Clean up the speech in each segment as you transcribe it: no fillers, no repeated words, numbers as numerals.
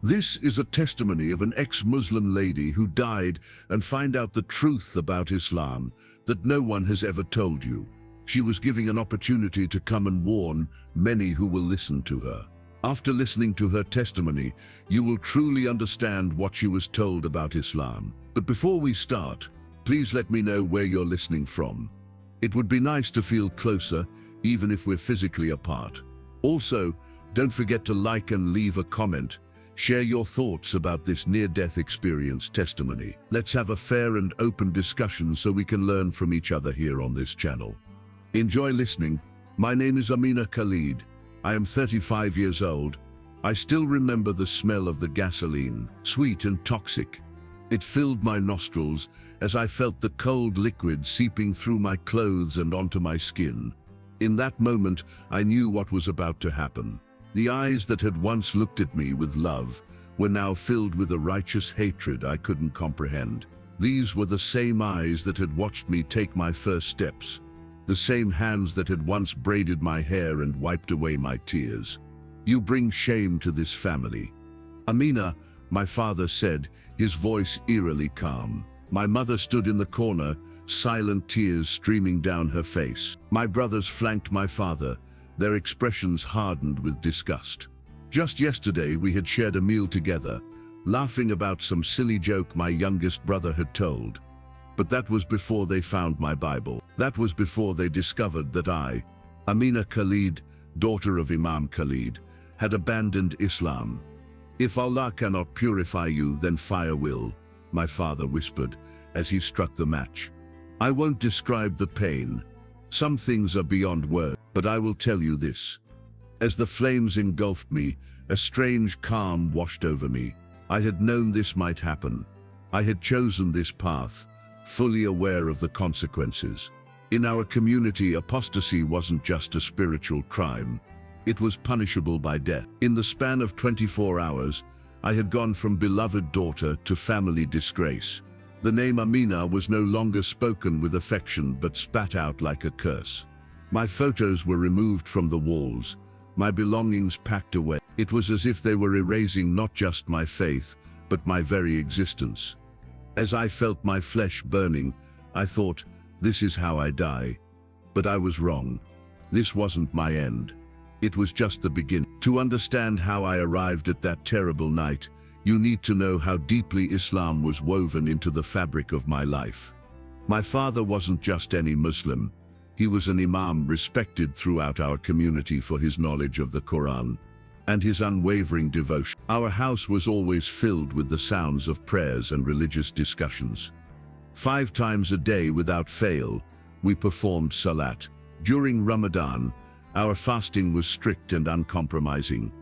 This is a testimony of an ex-Muslim lady who died and found out the truth about Islam that no one has ever told you. She was giving an opportunity to come and warn many who will listen to her. After listening to her testimony, you will truly understand what she was told about Islam. But before we start, please let me know where you're listening from. It would be nice to feel closer, even if we're physically apart. Also, don't forget to like and leave a comment. Share your thoughts about this near-death experience testimony. Let's have a fair and open discussion so we can learn from each other here on this channel. Enjoy listening. My name is Amina Khalid. I am 35 years old. I still remember the smell of the gasoline, sweet and toxic. It filled my nostrils as I felt the cold liquid seeping through my clothes and onto my skin. In that moment, I knew what was about to happen. The eyes that had once looked at me with love were now filled with a righteous hatred I couldn't comprehend. These were the same eyes that had watched me take my first steps, the same hands that had once braided my hair and wiped away my tears. "You bring shame to this family." "Amina," my father said, his voice eerily calm. My mother stood in the corner, silent tears streaming down her face. My brothers flanked my father, their expressions hardened with disgust. Just yesterday we had shared a meal together, laughing about some silly joke my youngest brother had told. But that was before they found my Bible. That was before they discovered that I, Amina Khalid, daughter of Imam Khalid, had abandoned Islam. "If Allah cannot purify you, then fire will," my father whispered as he struck the match. "I won't describe the pain. Some things are beyond words, but I will tell you this. As the flames engulfed me, a strange calm washed over me. I had known this might happen. I had chosen this path, fully aware of the consequences. In our community, apostasy wasn't just a spiritual crime. It was punishable by death. In the span of 24 hours, I had gone from beloved daughter to family disgrace. The name Amina was no longer spoken with affection but spat out like a curse. My photos were removed from the walls, my belongings packed away. It was as if they were erasing not just my faith, but my very existence. As I felt my flesh burning, I thought, this is how I die. But I was wrong. This wasn't my end. It was just the beginning. To understand how I arrived at that terrible night, you need to know how deeply Islam was woven into the fabric of my life. My father wasn't just any Muslim. He was an imam respected throughout our community for his knowledge of the Quran and his unwavering devotion. Our house was always filled with the sounds of prayers and religious discussions. 5 times a day without fail, we performed salat. During Ramadan, our fasting was strict and uncompromising.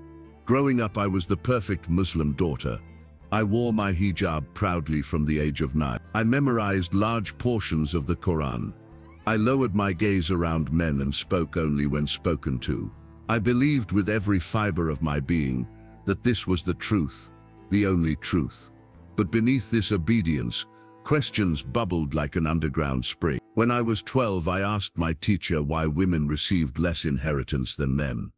Growing up, I was the perfect Muslim daughter. I wore my hijab proudly from the age of 9. I memorized large portions of the Quran. I lowered my gaze around men and spoke only when spoken to. I believed with every fiber of my being that this was the truth, the only truth. But beneath this obedience, questions bubbled like an underground spring. When I was 12, I asked my teacher why women received less inheritance than men.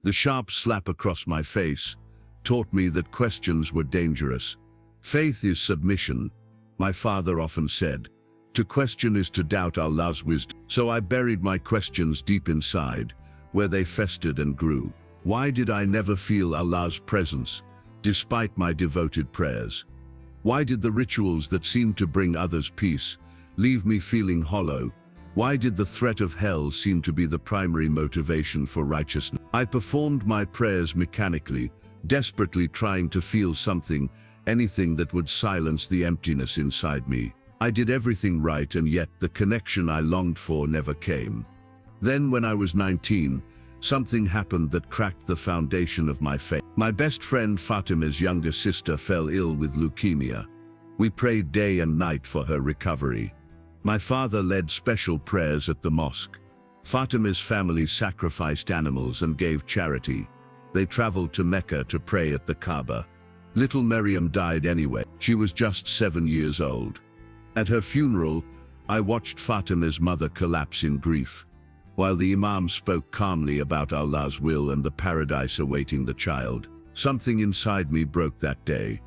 The sharp slap across my face taught me that questions were dangerous. Faith is submission, my father often said. To question is to doubt Allah's wisdom. So I buried my questions deep inside, where they festered and grew. Why did I never feel Allah's presence, despite my devoted prayers? Why did the rituals that seemed to bring others peace leave me feeling hollow? Why did the threat of hell seem to be the primary motivation for righteousness? I performed my prayers mechanically, desperately trying to feel something, anything that would silence the emptiness inside me. I did everything right, and yet the connection I longed for never came. Then, when I was 19, something happened that cracked the foundation of my faith. My best friend Fatima's younger sister fell ill with leukemia. We prayed day and night for her recovery. My father led special prayers at the mosque. Fatima's family sacrificed animals and gave charity. They traveled to Mecca to pray at the Kaaba. Little Maryam died anyway. She was just 7 years old. At her funeral, I watched Fatima's mother collapse in grief, while the Imam spoke calmly about Allah's will and the paradise awaiting the child. Something inside me broke that day.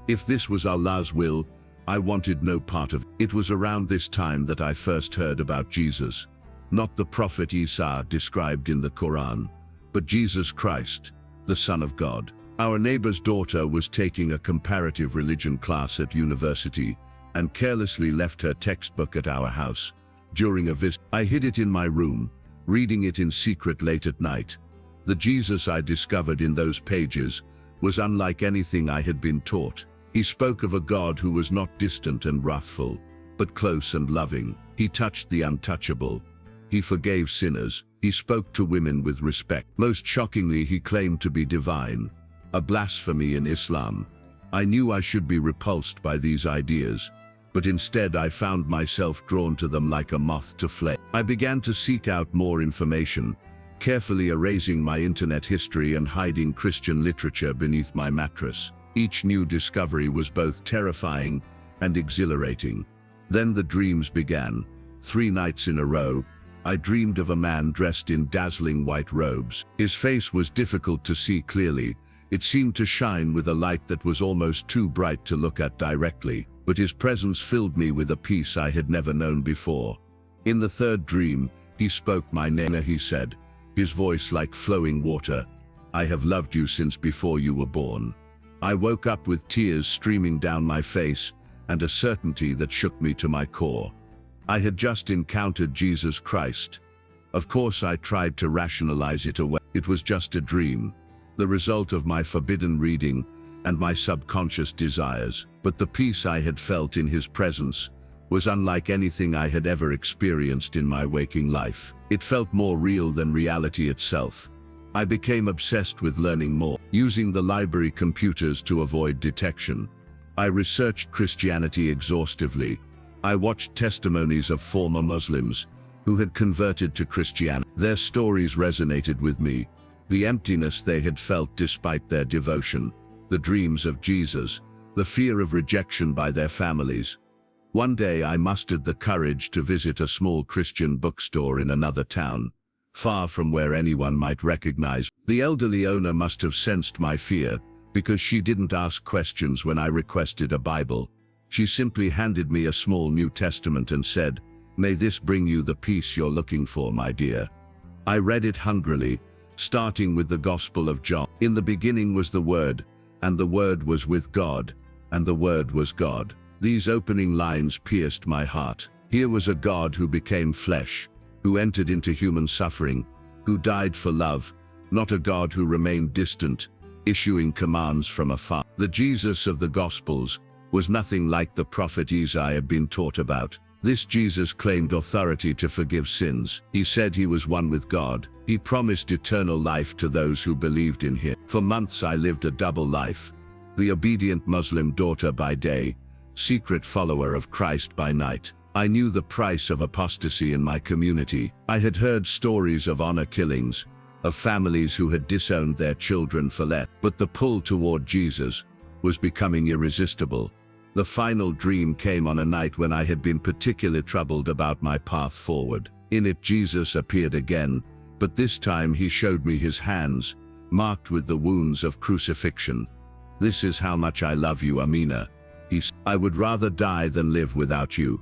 If this was Allah's will, I wanted no part of it. It was around this time that I first heard about Jesus. Not the Prophet Isa described in the Quran, but Jesus Christ, the Son of God. Our neighbor's daughter was taking a comparative religion class at university and carelessly left her textbook at our house. During a visit, I hid it in my room, reading it in secret late at night. The Jesus I discovered in those pages was unlike anything I had been taught. He spoke of a God who was not distant and wrathful, but close and loving. He touched the untouchable. He forgave sinners. He spoke to women with respect. Most shockingly, he claimed to be divine, a blasphemy in Islam. I knew I should be repulsed by these ideas, but instead I found myself drawn to them like a moth to flame. I began to seek out more information, carefully erasing my internet history and hiding Christian literature beneath my mattress. Each new discovery was both terrifying and exhilarating. Then the dreams began. 3 nights in a row, I dreamed of a man dressed in dazzling white robes. His face was difficult to see clearly. It seemed to shine with a light that was almost too bright to look at directly, but his presence filled me with a peace I had never known before. In the 3rd dream, he spoke my name, he said, his voice like flowing water. I have loved you since before you were born. I woke up with tears streaming down my face and a certainty that shook me to my core. I had just encountered Jesus Christ. Of course, I tried to rationalize it away. It was just a dream, the result of my forbidden reading and my subconscious desires. But the peace I had felt in his presence was unlike anything I had ever experienced in my waking life. It felt more real than reality itself. I became obsessed with learning more. Using the library computers to avoid detection, I researched Christianity exhaustively. I watched testimonies of former Muslims who had converted to Christianity. Their stories resonated with me. The emptiness they had felt despite their devotion, the dreams of Jesus, the fear of rejection by their families. One day I mustered the courage to visit a small Christian bookstore in another town, far from where anyone might recognize. The elderly owner must have sensed my fear, because she didn't ask questions when I requested a Bible. She simply handed me a small New Testament and said, "May this bring you the peace you're looking for, my dear." I read it hungrily, starting with the Gospel of John. In the beginning was the Word, and the Word was with God, and the Word was God. These opening lines pierced my heart. Here was a God who became flesh, who entered into human suffering, who died for love, not a God who remained distant, issuing commands from afar. The Jesus of the Gospels was nothing like the prophet Isa I had been taught about. This Jesus claimed authority to forgive sins. He said he was one with God. He promised eternal life to those who believed in him. For months I lived a double life, the obedient Muslim daughter by day, secret follower of Christ by night. I knew the price of apostasy in my community. I had heard stories of honor killings, of families who had disowned their children for less. But the pull toward Jesus was becoming irresistible. The final dream came on a night when I had been particularly troubled about my path forward. In it, Jesus appeared again, but this time he showed me his hands, marked with the wounds of crucifixion. "This is how much I love you, Amina," he said. "I would rather die than live without you."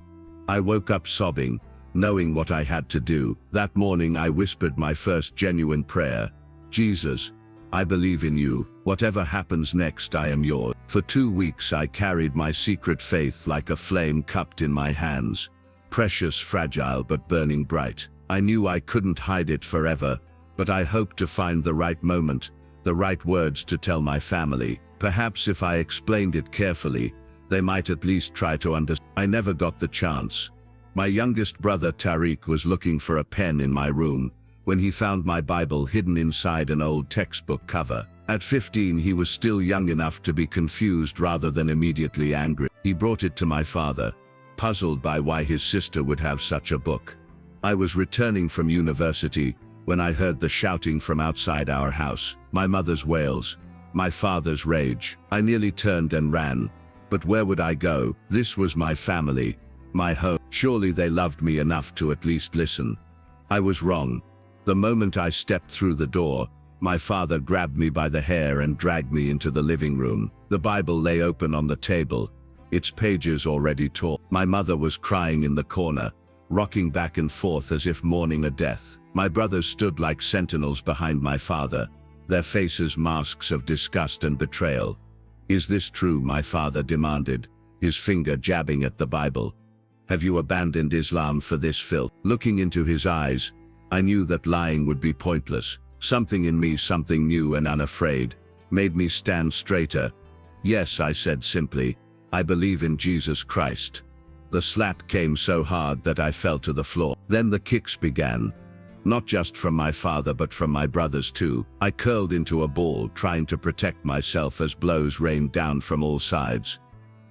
I woke up sobbing, knowing what I had to do. That morning I whispered my first genuine prayer. "Jesus, I believe in you. Whatever happens next, I am yours." For 2 weeks I carried my secret faith like a flame cupped in my hands, precious, fragile, but burning bright. I knew I couldn't hide it forever, but I hoped to find the right moment, the right words to tell my family. Perhaps if I explained it carefully, they might at least try to understand. I never got the chance. My youngest brother Tariq was looking for a pen in my room when he found my Bible hidden inside an old textbook cover. At 15, he was still young enough to be confused rather than immediately angry. He brought it to my father, puzzled by why his sister would have such a book. I was returning from university when I heard the shouting from outside our house, my mother's wails, my father's rage. I nearly turned and ran, but where would I go? This was my family, my home. Surely they loved me enough to at least listen. I was wrong. The moment I stepped through the door, My father grabbed me by the hair and dragged me into the living room. The Bible lay open on the table, its pages already torn. My mother was crying in the corner, rocking back and forth as if mourning a death. My brothers stood like sentinels behind my father, their faces masks of disgust and betrayal. "Is this true?" my father demanded, his finger jabbing at the Bible. "Have you abandoned Islam for this filth?" Looking into his eyes, I knew that lying would be pointless. Something in me, something new and unafraid, made me stand straighter. "Yes," I said simply, "I believe in Jesus Christ." The slap came so hard that I fell to the floor. Then the kicks began. Not just from my father but from my brothers too. I curled into a ball, trying to protect myself as blows rained down from all sides.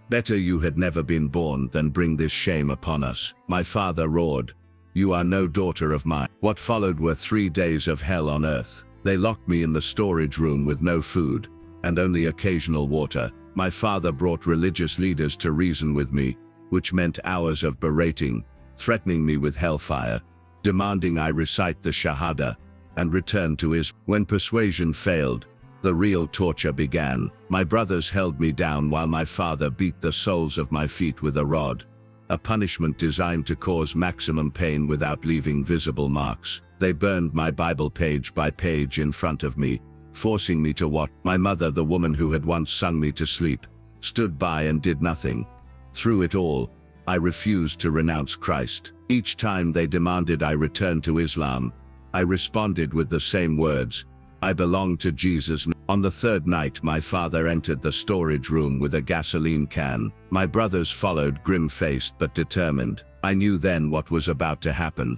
"Better you had never been born than bring this shame upon us," my father roared. "You are no daughter of mine." What followed were 3 days of hell on earth. They locked me in the storage room with no food, and only occasional water. My father brought religious leaders to reason with me, which meant hours of berating, threatening me with hellfire, demanding I recite the Shahada, and return to Islam. When persuasion failed, the real torture began. My brothers held me down while my father beat the soles of my feet with a rod, a punishment designed to cause maximum pain without leaving visible marks. They burned my Bible page by page in front of me, forcing me to watch. My mother, the woman who had once sung me to sleep, stood by and did nothing. Through it all, I refused to renounce Christ. Each time they demanded I return to Islam, I responded with the same words: "I belong to Jesus." On the third night, my father entered the storage room with a gasoline can. My brothers followed, grim-faced but determined. I knew then what was about to happen.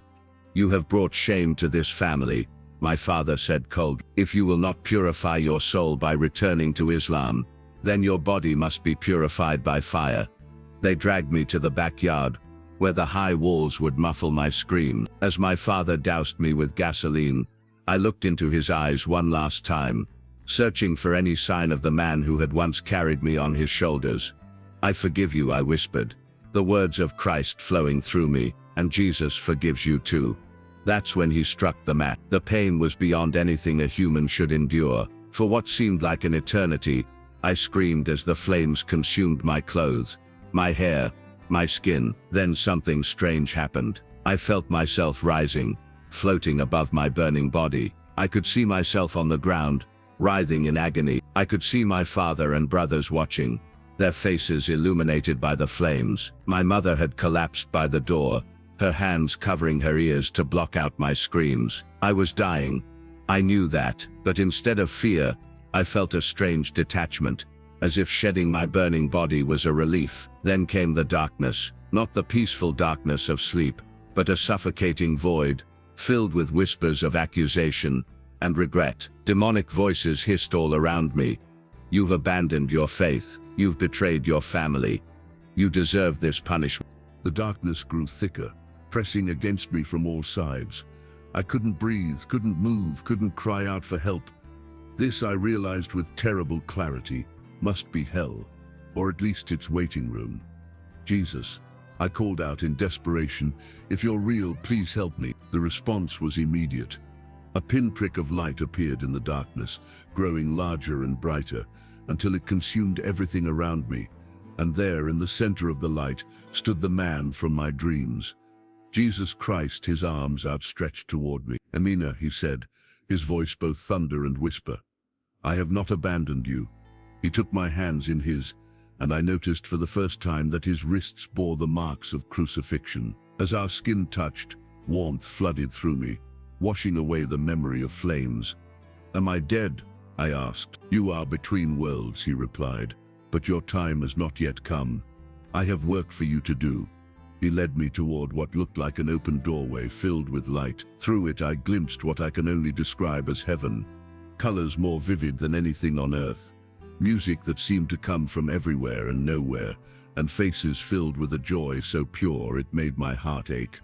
"You have brought shame to this family," my father said coldly. "If you will not purify your soul by returning to Islam, then your body must be purified by fire." They dragged me to the backyard, where the high walls would muffle my scream. As my father doused me with gasoline, I looked into his eyes one last time, searching for any sign of the man who had once carried me on his shoulders. "I forgive you," I whispered, the words of Christ flowing through me, "and Jesus forgives you too." That's when he struck the mat. The pain was beyond anything a human should endure. For what seemed like an eternity, I screamed as the flames consumed my clothes, my hair, my skin. Then something strange happened. I felt myself rising, floating above my burning body. I could see myself on the ground, writhing in agony. I could see my father and brothers watching, their faces illuminated by the flames. My mother had collapsed by the door, her hands covering her ears to block out my screams. I was dying. I knew that, but instead of fear, I felt a strange detachment, as if shedding my burning body was a relief. Then came the darkness, not the peaceful darkness of sleep, but a suffocating void, filled with whispers of accusation and regret. Demonic voices hissed all around me. "You've abandoned your faith. You've betrayed your family. You deserve this punishment." The darkness grew thicker, pressing against me from all sides. I couldn't breathe, couldn't move, couldn't cry out for help. This, I realized with terrible clarity, must be hell, or at least its waiting room. "Jesus," I called out in desperation, "if you're real, please help me." The response was immediate. A pinprick of light appeared in the darkness, growing larger and brighter, until it consumed everything around me. And there, in the center of the light, stood the man from my dreams. Jesus Christ, his arms outstretched toward me. "Amina," he said, his voice both thunder and whisper. "I have not abandoned you." He took my hands in his, and I noticed for the first time that his wrists bore the marks of crucifixion. As our skin touched, warmth flooded through me, washing away the memory of flames. "Am I dead?" I asked. "You are between worlds," he replied, "but your time has not yet come. I have work for you to do." He led me toward what looked like an open doorway filled with light. Through it I glimpsed what I can only describe as heaven. Colors more vivid than anything on earth. Music that seemed to come from everywhere and nowhere, and faces filled with a joy so pure it made my heart ache.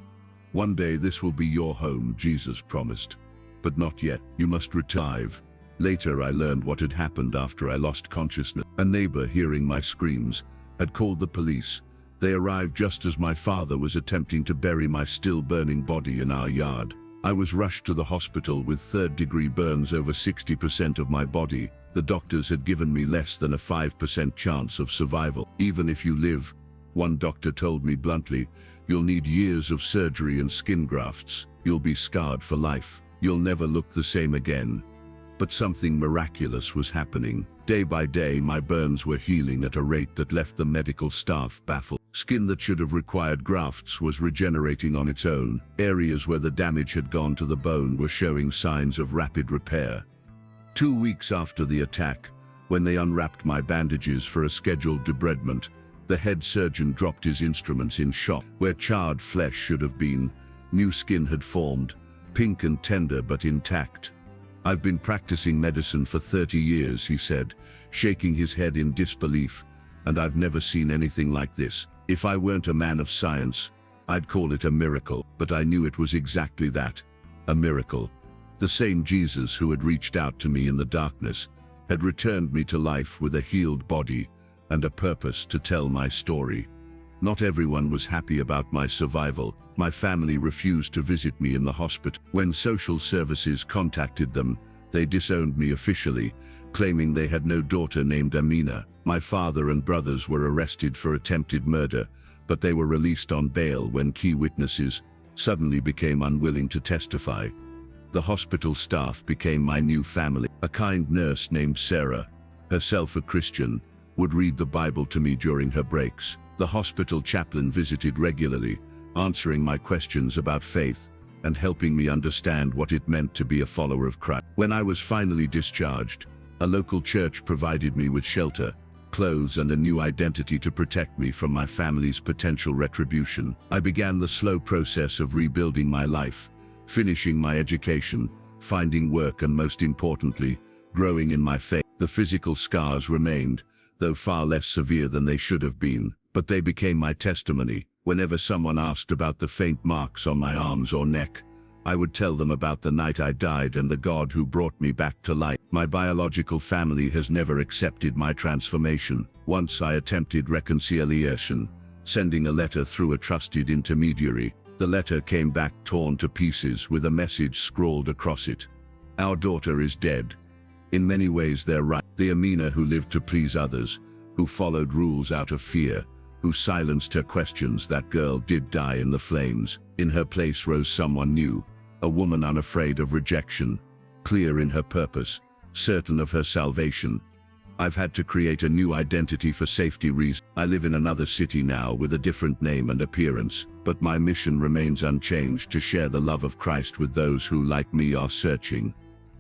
"One day this will be your home," Jesus promised. "But not yet. You must revive." Later I learned what had happened after I lost consciousness. A neighbor, hearing my screams, had called the police. They arrived just as my father was attempting to bury my still burning body in our yard. I was rushed to the hospital with third-degree burns over 60% of my body. The doctors had given me less than a 5% chance of survival. Even if you live, one doctor told me bluntly, you'll need years of surgery and skin grafts. You'll be scarred for life. You'll never look the same again. But something miraculous was happening. Day by day, my burns were healing at a rate that left the medical staff baffled. Skin that should have required grafts was regenerating on its own. Areas where the damage had gone to the bone were showing signs of rapid repair. 2 weeks after the attack, when they unwrapped my bandages for a scheduled debridement, the head surgeon dropped his instruments in shock. Where charred flesh should have been, new skin had formed, pink and tender but intact. I've been practicing medicine for 30 years, he said, shaking his head in disbelief, and I've never seen anything like this. If I weren't a man of science, I'd call it a miracle, but I knew it was exactly that, a miracle. The same Jesus who had reached out to me in the darkness had returned me to life with a healed body and a purpose to tell my story. Not everyone was happy about my survival. My family refused to visit me in the hospital. When social services contacted them, they disowned me officially, claiming they had no daughter named Amina. My father and brothers were arrested for attempted murder, but they were released on bail when key witnesses suddenly became unwilling to testify. The hospital staff became my new family. A kind nurse named Sarah, herself a Christian, would read the Bible to me during her breaks. The hospital chaplain visited regularly, answering my questions about faith and helping me understand what it meant to be a follower of Christ. When I was finally discharged, a local church provided me with shelter, clothes, and a new identity to protect me from my family's potential retribution. I began the slow process of rebuilding my life, finishing my education, finding work, and most importantly, growing in my faith. The physical scars remained, though far less severe than they should have been, but they became my testimony. Whenever someone asked about the faint marks on my arms or neck, I would tell them about the night I died and the God who brought me back to life. My biological family has never accepted my transformation. Once I attempted reconciliation, sending a letter through a trusted intermediary. The letter came back torn to pieces with a message scrawled across it. Our daughter is dead. In many ways they're right. The Amina who lived to please others, who followed rules out of fear, who silenced her questions, that girl did die in the flames. In her place rose someone new, a woman unafraid of rejection, clear in her purpose, certain of her salvation. I've had to create a new identity for safety reasons. I live in another city now with a different name and appearance, but my mission remains unchanged: to share the love of Christ with those who, like me, are searching.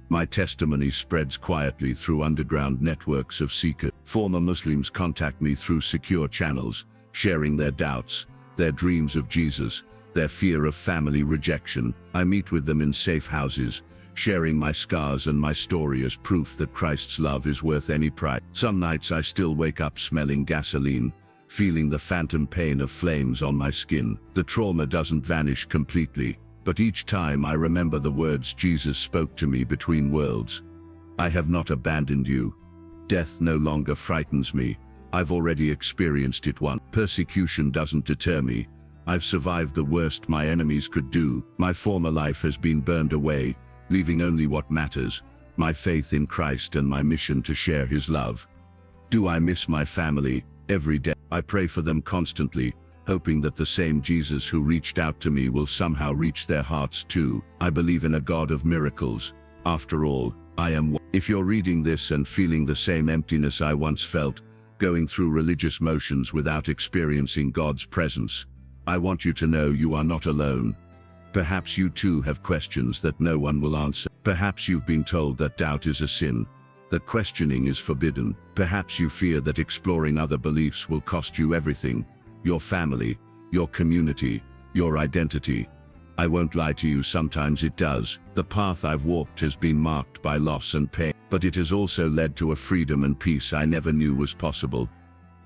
My testimony spreads quietly through underground networks of seekers. Former Muslims contact me through secure channels, sharing their doubts, their dreams of Jesus, their fear of family rejection. I meet with them in safe houses, sharing my scars and my story as proof that Christ's love is worth any price. Some nights I still wake up smelling gasoline, feeling the phantom pain of flames on my skin. The trauma doesn't vanish completely, but each time I remember the words Jesus spoke to me between worlds. I have not abandoned you. Death no longer frightens me. I've already experienced it once. Persecution doesn't deter me. I've survived the worst my enemies could do. My former life has been burned away, leaving only what matters: my faith in Christ and my mission to share His love. Do I miss my family? Every day. I pray for them constantly, hoping that the same Jesus who reached out to me will somehow reach their hearts too. I believe in a God of miracles. After all, I am one. If you're reading this and feeling the same emptiness I once felt, going through religious motions without experiencing God's presence, I want you to know you are not alone. Perhaps you too have questions that no one will answer. Perhaps you've been told that doubt is a sin, that questioning is forbidden. Perhaps you fear that exploring other beliefs will cost you everything: your family, your community, your identity. I won't lie to you, sometimes it does. The path I've walked has been marked by loss and pain, but it has also led to a freedom and peace I never knew was possible.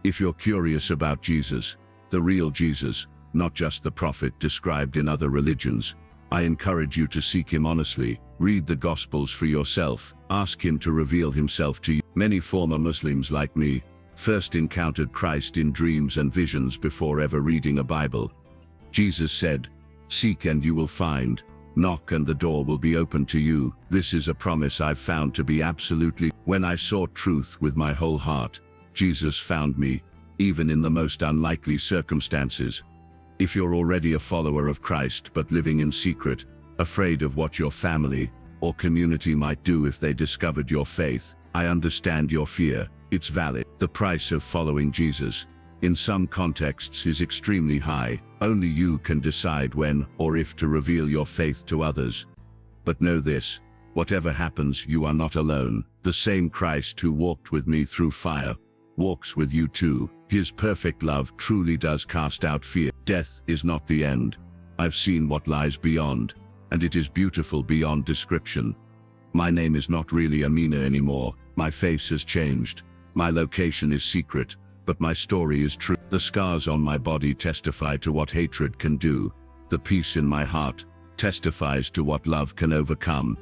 If you're curious about Jesus, the real Jesus, not just the prophet described in other religions, I encourage you to seek Him honestly. Read the Gospels for yourself. Ask Him to reveal Himself to you. Many former Muslims like me first encountered Christ in dreams and visions before ever reading a Bible. Jesus said, "Seek and you will find. Knock and the door will be open to you. This is a promise I've found to be absolutely. When I sought truth with my whole heart, Jesus found me, even in the most unlikely circumstances. If you're already a follower of Christ but living in secret, afraid of what your family or community might do if they discovered your faith, I understand your fear. It's valid. The price of following Jesus, in some contexts, is extremely high. Only you can decide when or if to reveal your faith to others. But know this, whatever happens, you are not alone. The same Christ who walked with me through fire walks with you too. His perfect love truly does cast out fear. Death is not the end. I've seen what lies beyond, and it is beautiful beyond description. My name is not really Amina anymore. My face has changed. My location is secret, but my story is true. The scars on my body testify to what hatred can do. The peace in my heart testifies to what love can overcome.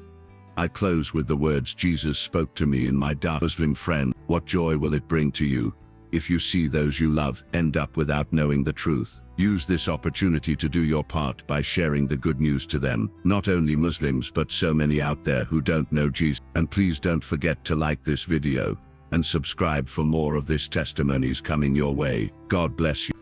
I close with the words Jesus spoke to me in my dark. Muslim friend, what joy will it bring to you if you see those you love end up without knowing the truth? Use this opportunity to do your part by sharing the good news to them. Not only Muslims, but so many out there who don't know Jesus. And please don't forget to like this video and subscribe for more of this testimonies coming your way. God bless you.